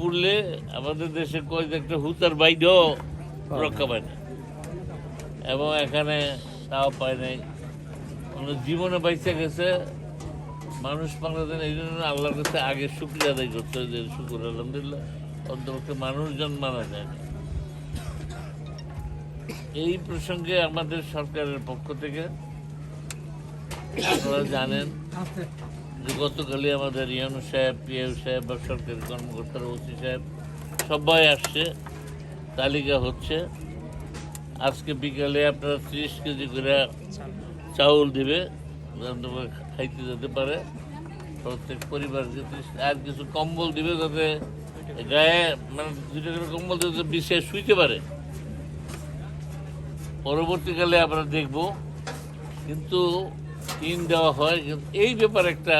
পড়লে আমাদের দেশে কয়েক একটা হুতার বাইরেও রক্ষা পায় না, এবং এখানে তাও পায় নাই, মানে জীবনে বাইচে গেছে মানুষ বাংলাদেশ। এই জন্য আল্লাহর কাছে আগে শুক্রিয়া আদায় করতে হয় যে শুকুর আলহামদুলিল্লাহ অন্তপক্ষে মানুষজন মারা যায় না। এই প্রসঙ্গে আমাদের সরকারের পক্ষ থেকে আপনারা জানেন যে গতকালই আমাদের ইউনূস সাহেব, পিএও সাহেব বা সরকারি কর্মকর্তারা, ওসি সাহেব সবাই আসছে, তালিকা হচ্ছে। আজকে বিকালে আপনারা 30 কেজি করে চাউল দিবে, খাইতে যেতে পারে প্রত্যেক পরিবারকে। আর কিছু কম্বল দিবে যাতে গায়ে, মানে 2টা করে কম্বল যাতে বিছিয়ে শুইতে পারে। পরবর্তীকালে আমরা দেখব, কিন্তু টিন দেওয়া হয়। কিন্তু এই ব্যাপার একটা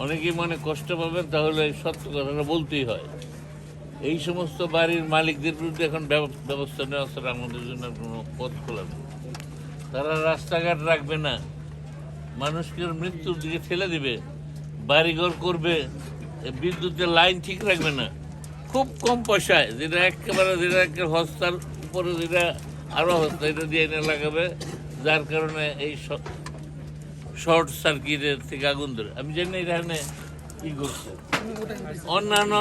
অনেকেই মনে কষ্ট পাবেন, তাহলে সত্য কথাটা বলতেই হয়। এই সমস্ত বাড়ির মালিকদের বিরুদ্ধে এখন ব্যবস্থা নেওয়া ছাড়া আমাদের জন্য কোনো পথ খোলা নেই। তারা রাস্তাঘাট রাখবে না, মানুষকে মৃত্যুর দিকে ঠেলে দিবে, বাড়িঘর করবে, বিদ্যুতের লাইন ঠিক রাখবে না, খুব কম পয়সায়, যেটা একেবারে হস্তার উপরে, যেটা আরও হস্তা, এটা দিয়ে এনে লাগাবে, যার কারণে এই শর্ট সার্কিটের থেকে আগুন ধরে। আমি জানি এখানে কি করছে অন্যান্য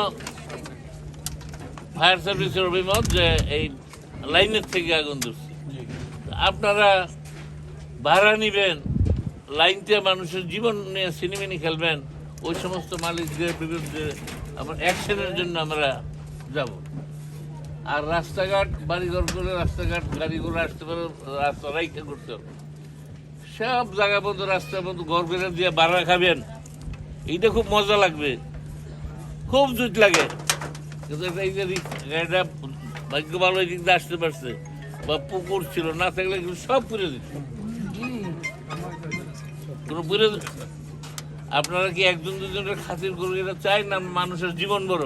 ফায়ার সার্ভিসের অভিমত যে এই লাইনের থেকে আগুন ধরছে। আপনারা ভাড়া নিবেন, লাইনতে মানুষের জীবন নিয়ে সিনেমিনি খেলবেন, ওই সমস্ত মালিকদের বিরুদ্ধে আমার অ্যাকশনের জন্য আমরা যাব। আর রাস্তাঘাট বাড়িঘর করে রাস্তাঘাট গাড়িগুলো আসতে পারে, রাস্তা রাইখা করতে হবে। সব জায়গা বন্ধু, রাস্তা বন্ধু, ঘর করে দিয়ে ভাড়া খাবেন, এইটা খুব মজা লাগবে, খুব জুট লাগে। কিন্তু এই যে গাড়িটা ভাগ্য ভালো এই দিক দিয়ে আসতে পারছে, বা পুকুর ছিল, না থাকলে সব পুড়ে দিচ্ছে, কোনো পুড়ে। আপনারা কি একজন দুজনের খাতির করে এটা চাই না মানুষের জীবন বড়?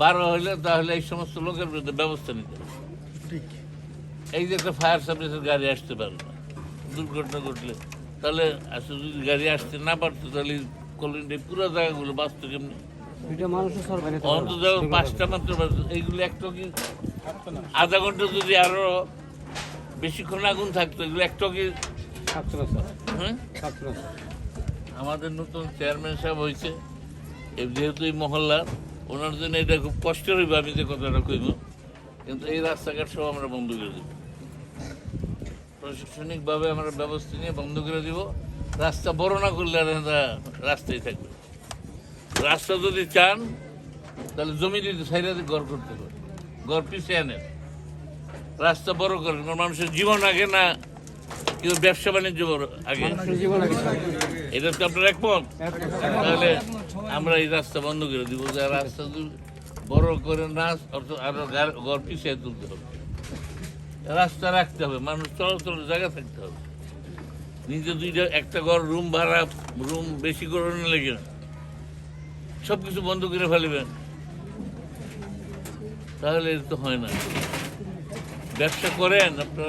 বারো হইলে তাহলে এই সমস্ত লোকের বিরুদ্ধে ব্যবস্থা নিতে হবে। এই যে একটা ফায়ার সার্ভিসের গাড়ি আসতে পারে না, দুর্ঘটনা ঘটলে, তাহলে আসলে যদি গাড়ি আসতে না পারতো তাহলে কলোনিতে পুরো জায়গাগুলো বাঁচত কেমনি? অন্তত 5টা মাত্র এইগুলো একটা কি আধা ঘন্টা যদি আরো বেশিক্ষণ আগুন থাকতো, এগুলো একটা কি হ্যাঁ? আমাদের নতুন চেয়ারম্যান সাহেব হয়েছে, যেহেতু এই মহল্লার, ওনার জন্য এটা খুব কষ্ট হইবে, আমি যে কথাটা কইব। কিন্তু এই রাস্তাঘাট সব আমরা বন্ধ করে দেব, প্রশাসনিকভাবে আমরা ব্যবস্থা নিয়ে বন্ধ করে দিব। রাস্তা বড় না করলে রাস্তায় থাকবে। রাস্তা যদি চান তাহলে জমি দিতে সাইডে ঘর করতে হবে, ঘর পিছিয়ে আনেন, রাস্তা বড় করেন। মানুষের জীবন আগে না কেউ ব্যবসা বাণিজ্য বড় আগে? এটা তো আপনার একমত? তাহলে আমরা এই রাস্তা বন্ধ করে দিব। রাস্তা বড় করে না, আরো ঘর পিছিয়ে তুলতে হবে, রাস্তা রাখতে হবে, মানুষ চলাচলের জায়গা থাকতে হবে। নিজে একটা ঘর রুম ভাড়া, রুম বেশি করে লেগে না, সব কিছু বন্ধ করে ফেলবেন, তাহলে তো হয় না। ব্যবসা করেন আপনারা।